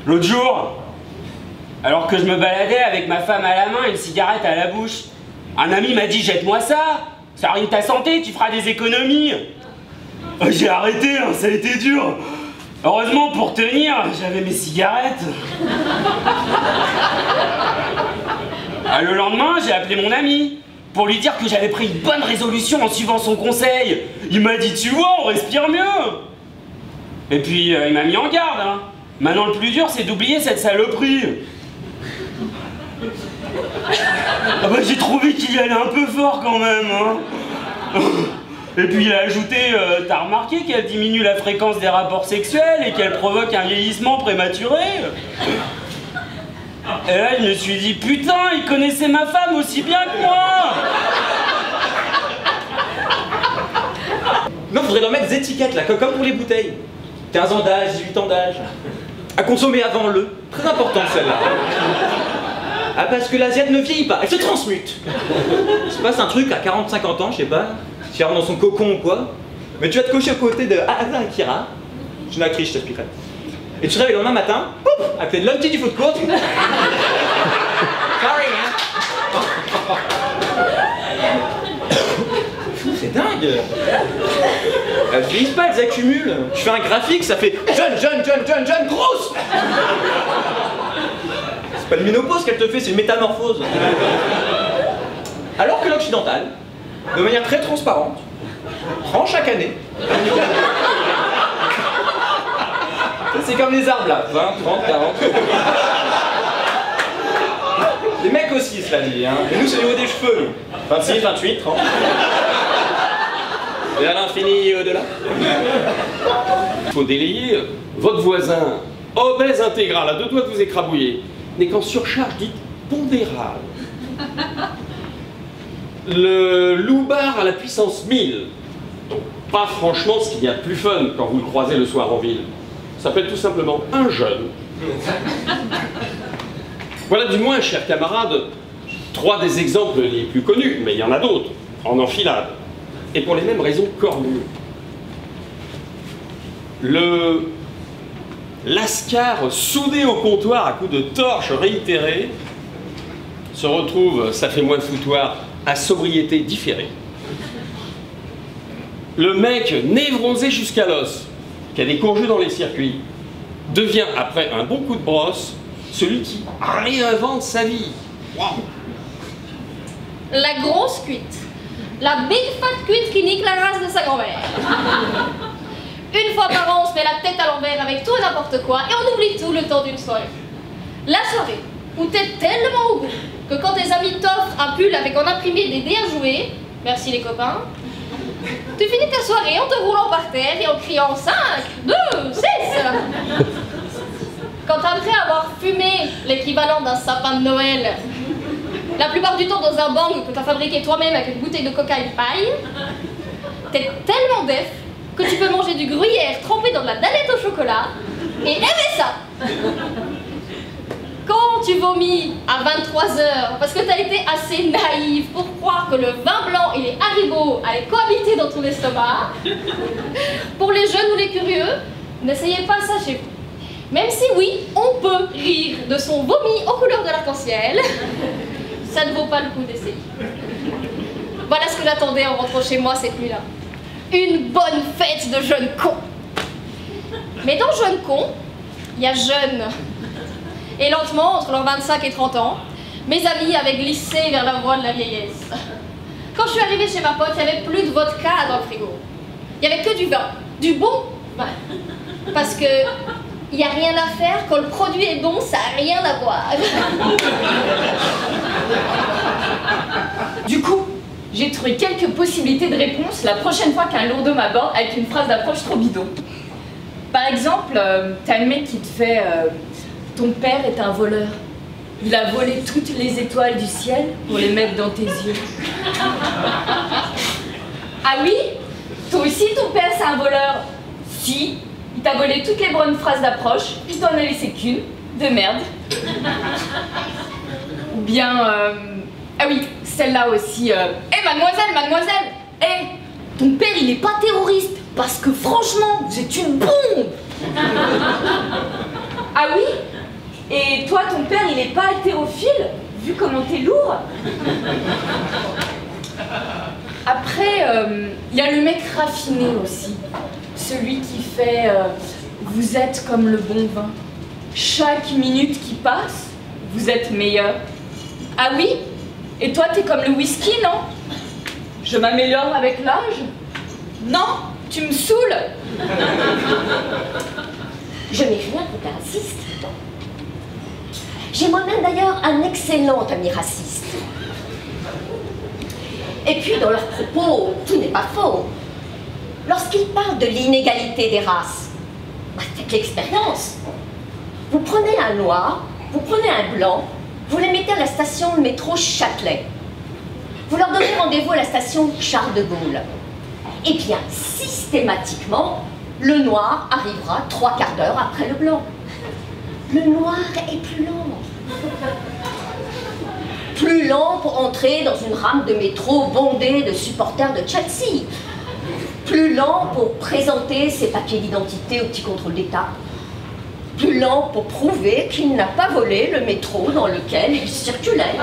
L'autre jour, alors que je me baladais avec ma femme à la main et une cigarette à la bouche, un ami m'a dit jette-moi ça ruine ta santé, tu feras des économies. J'ai arrêté, hein, ça a été dur. Heureusement pour tenir, j'avais mes cigarettes. Le lendemain, j'ai appelé mon ami pour lui dire que j'avais pris une bonne résolution en suivant son conseil. Il m'a dit tu vois, on respire mieux. Et puis il m'a mis en garde, hein. Maintenant le plus dur c'est d'oublier cette saloperie. J'ai trouvé qu'il y allait un peu fort quand même, hein. Et puis il a ajouté, t'as remarqué qu'elle diminue la fréquence des rapports sexuels et qu'elle provoque un vieillissement prématuré? Et là je me suis dit, putain, il connaissait ma femme aussi bien que moi. Non, faudrait leur mettre des étiquettes là, comme pour les bouteilles. 15 ans d'âge, 18 ans d'âge. À consommer avant le. Très important celle-là. Ah, parce que l'asiate ne vieillit pas, elle se transmute. Il se passe un truc à 40-50 ans, je sais pas, si elle rentre dans son cocon ou quoi. Mais tu vas te cocher aux côtés de Asa Akira, c'est une actrice, je t'expliquerai. Et tu te réveilles le lendemain matin, pouf, avec les longues du foot court. Sorry, hein. C'est dingue. Elles vieillissent pas, elles accumulent. Je fais un graphique, ça fait jeune, grosse. C'est pas une ménopause qu'elle te fait, c'est une métamorphose. Alors que l'occidental, de manière très transparente, prend chaque année. C'est comme les arbres là, 20, 30, 40. Les mecs aussi, cela dit, hein. Et nous, c'est au niveau des cheveux. 26, 28, 30. Et à l'infini au-delà. Il faut délayer. Votre voisin, obèse intégral, à deux doigts de vous écrabouiller, n'est qu'en surcharge dite pondérale. Le loupard à la puissance 1000. Donc pas franchement ce qu'il y a de plus fun quand vous le croisez le soir en ville. Ça s'appelle tout simplement un jeune. Voilà du moins, chers camarades, 3 des exemples les plus connus, mais il y en a d'autres, en enfilade. Et pour les mêmes raisons cornues. Le lascar soudé au comptoir à coups de torches réitérées se retrouve, ça fait moins de foutoir, à sobriété différée. Le mec névrosé jusqu'à l'os, qui a des courgeux dans les circuits, devient, après un bon coup de brosse, celui qui réinvente sa vie. Wow. La grosse cuite. La big fat cuite qui nique la race de sa grand-mère. Une fois par an, on se met la tête à l'envers avec tout et n'importe quoi et on oublie tout le temps d'une soirée. La soirée où t'es tellement au bout que quand tes amis t'offrent un pull avec en imprimé des dés à jouer, merci les copains, tu finis ta soirée en te roulant par terre et en criant 5, 2, 6. Quand après avoir fumé l'équivalent d'un sapin de Noël, la plupart du temps dans un bang que tu as fabriqué toi-même avec une bouteille de coca et de paille, t'es tellement def que tu peux manger du gruyère trempé dans de la galette au chocolat et aimer ça. Quand tu vomis à 23h parce que tu as été assez naïf pour croire que le vin blanc et les haribots allaient cohabiter dans ton estomac, pour les jeunes ou les curieux, n'essayez pas ça chez vous. Même si oui, on peut rire de son vomi aux couleurs de l'arc-en-ciel, ça ne vaut pas le coup d'essayer. Voilà ce que j'attendais en rentrant chez moi cette nuit-là. Une bonne fête de jeunes cons. Mais dans jeunes cons, il y a jeunes. Et lentement, entre leurs 25 et 30 ans, mes amis avaient glissé vers la voie de la vieillesse. Quand je suis arrivée chez ma pote, il n'y avait plus de vodka dans le frigo. Il n'y avait que du vin. Du bon vin. Parce que il n'y a rien à faire, quand le produit est bon, ça n'a rien à voir. Du coup, j'ai trouvé quelques possibilités de réponse la prochaine fois qu'un lourdeau m'aborde avec une phrase d'approche trop bidon. Par exemple, t'as un mec qui te fait ton père est un voleur. Il a volé toutes les étoiles du ciel pour les mettre dans tes yeux. Ah oui? Toi aussi ton père c'est un voleur? Si. Il t'a volé toutes les bonnes phrases d'approche, il t'en a laissé qu'une, de merde. Ou bien, ah oui, celle-là aussi, mademoiselle, ton père il est pas terroriste, parce que franchement, vous êtes une bombe. Ah oui? Et toi, ton père, il est pas hétérophile, vu comment t'es lourd. Après, il y a le mec raffiné aussi. Celui qui fait vous êtes comme le bon vin. Chaque minute qui passe, vous êtes meilleur. Ah oui? Et toi, t'es comme le whisky, non? Je m'améliore avec l'âge? Non, tu me saoules. Je n'ai rien contre les racistes. J'ai moi-même d'ailleurs un excellent ami raciste. Et puis dans leurs propos, tout n'est pas faux. Lorsqu'ils parlent de l'inégalité des races, faites l'expérience. Vous prenez un noir, vous prenez un blanc, vous les mettez à la station de métro Châtelet. Vous leur donnez rendez-vous à la station Charles de Gaulle. Eh bien, systématiquement, le noir arrivera 3/4 d'heure après le blanc. Le noir est plus lent. Plus lent pour entrer dans une rame de métro bondée de supporters de Chelsea. Plus lent pour présenter ses papiers d'identité au petit contrôle d'État. Plus lent pour prouver qu'il n'a pas volé le métro dans lequel il circulait.